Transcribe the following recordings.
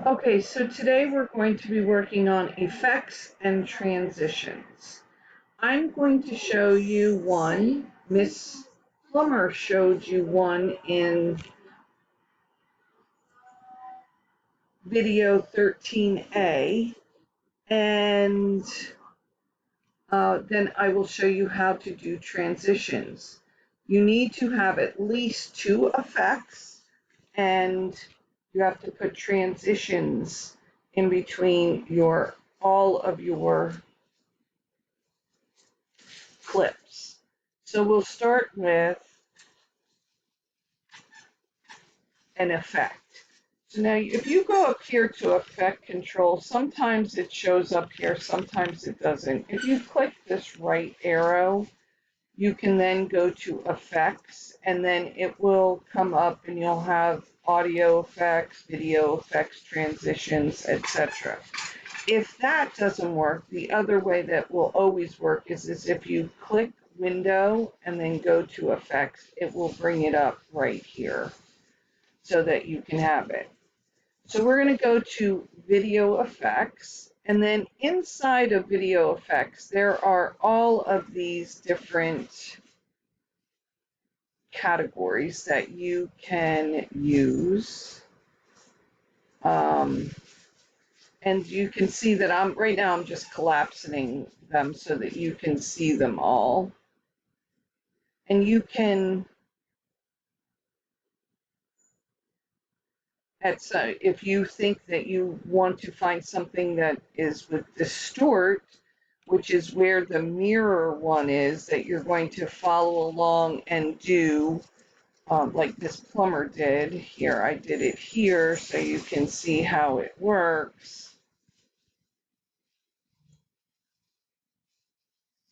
Okay, so today we're going to be working on effects and transitions. I'm going to show you one. Miss Plummer showed you one in video 13A, and then I will show you how to do transitions. You need to have at least 2 effects, and you have to put transitions in between all of your clips. So we'll start with an effect. So now if you go up here to effect control, sometimes it shows up here, sometimes it doesn't. If you click this right arrow, you can then go to effects, and then it will come up and you'll have audio effects, video effects, transitions, etc. If that doesn't work, the other way that will always work is if you click window and then go to effects, it will bring it up right here so that you can have it. So we're going to go to video effects, and then inside of video effects, there are all of these different categories that you can use. And you can see that right now I'm just collapsing them so that you can see them all. And you can, if you think that you want to find something that is with distort, which is where the mirror one is, that you're going to follow along and do, like Miss Plummer did here. I did it here so you can see how it works.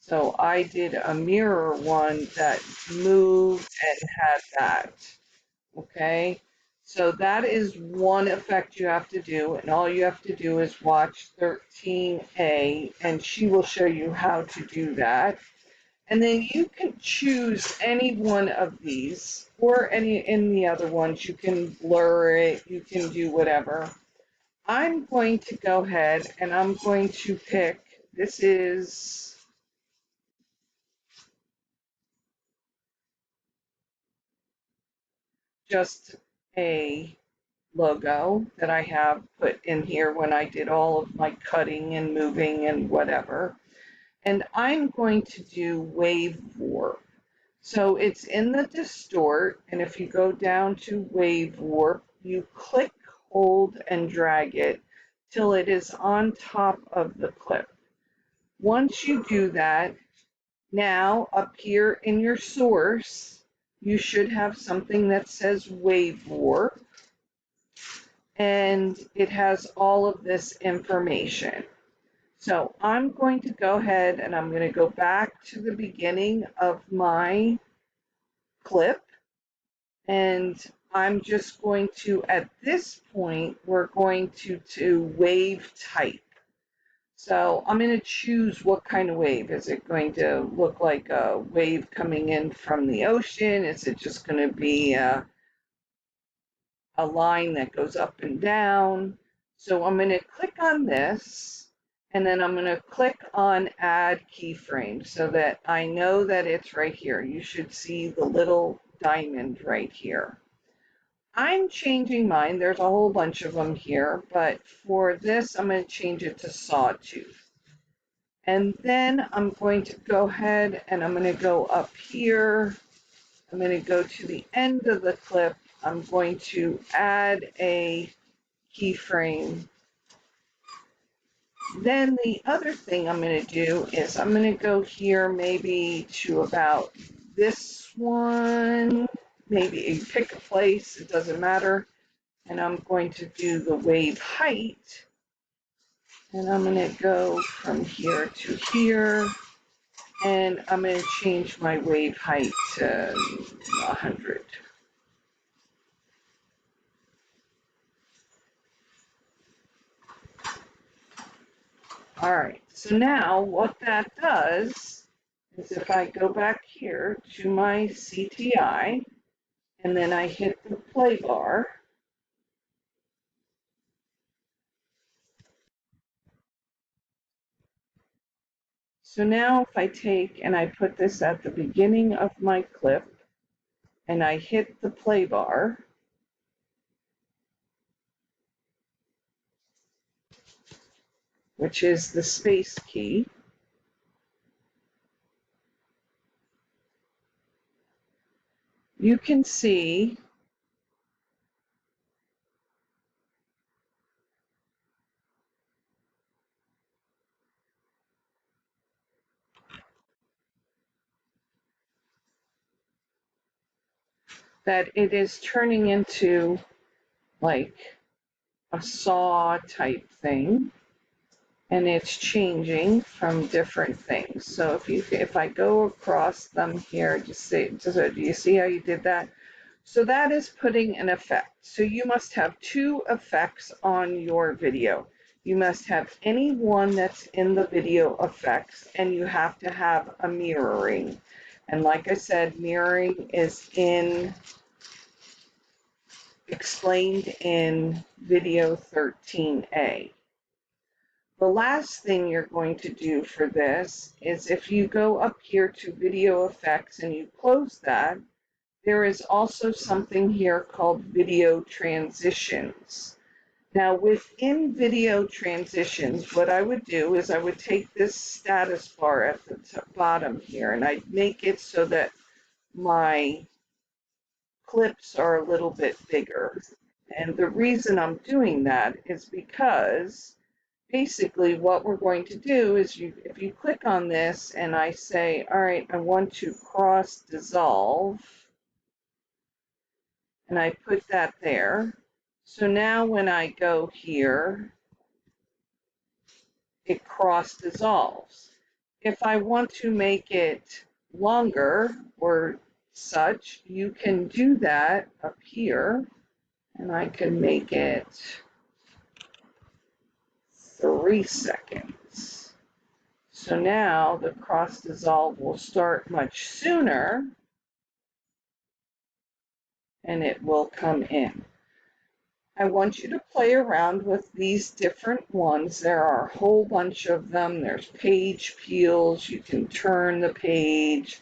So I did a mirror one that moved and had that, okay? So that is one effect you have to do, and all you have to do is watch 13A, and she will show you how to do that. And then you can choose any one of these, or any in the other ones. You can blur it, you can do whatever. I'm going to go ahead and I'm going to pick, this is just a logo that I have put in here when I did all of my cutting and moving and whatever. And I'm going to do wave warp. So it's in the distort, and if you go down to wave warp, you click, hold, and drag it till it is on top of the clip. Once you do that, now up here in your source, you should have something that says wave warp, and it has all of this information. So I'm going to go ahead and I'm going to go back to the beginning of my clip, and I'm just going to, at this point, we're going to wave type. So I'm going to choose what kind of wave. Is it going to look like a wave coming in from the ocean? Is it just going to be a line that goes up and down? So I'm going to click on this, and then I'm going to click on add keyframe so that I know that it's right here. You should see the little diamond right here. I'm changing mine. There's a whole bunch of them here, but for this, I'm going to change it to sawtooth. And then I'm going to go ahead and I'm going to go up here. I'm going to go to the end of the clip. I'm going to add a keyframe. Then the other thing I'm going to do is I'm going to go here maybe to about this one. Maybe you pick a place, it doesn't matter. And I'm going to do the wave height. And I'm going to go from here to here. And I'm going to change my wave height to 100. All right, so now what that does is if I go back here to my CTI and then I hit the play bar, So now if I take and I put this at the beginning of my clip and I hit the play bar, which is the space key, you can see that it is turning into like a saw type thing, and it's changing from different things. So if I go across them here, do you see how you did that? So that is putting an effect. So you must have two effects on your video. You must have any one that's in the video effects, and you have to have a mirroring. And like I said, mirroring is explained in video 13A. The last thing you're going to do for this is if you go up here to video effects and you close that, there is also something here called video transitions. Now within video transitions, what I would do is I would take this status bar at the bottom here and I'd make it so that my clips are a little bit bigger. And the reason I'm doing that is because basically what we're going to do is if you click on this and I say, all right, I want to cross dissolve, and I put that there. So now when I go here, it cross dissolves. If I want to make it longer or such, you can do that up here, and I can make it 3 seconds. So now the cross dissolve will start much sooner, and it will come in. I want you to play around with these different ones. There are a whole bunch of them. There's page peels. You can turn the page,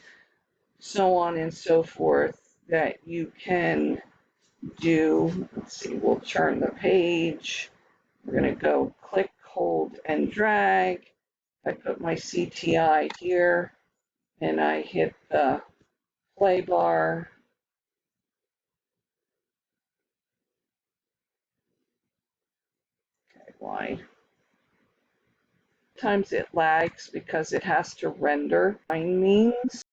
so on and so forth, that you can do. Let's see, we'll turn the page. We're going to go click, hold, and drag. I put my CTI here, and I hit the play bar. Okay, why? Sometimes it lags because it has to render. Means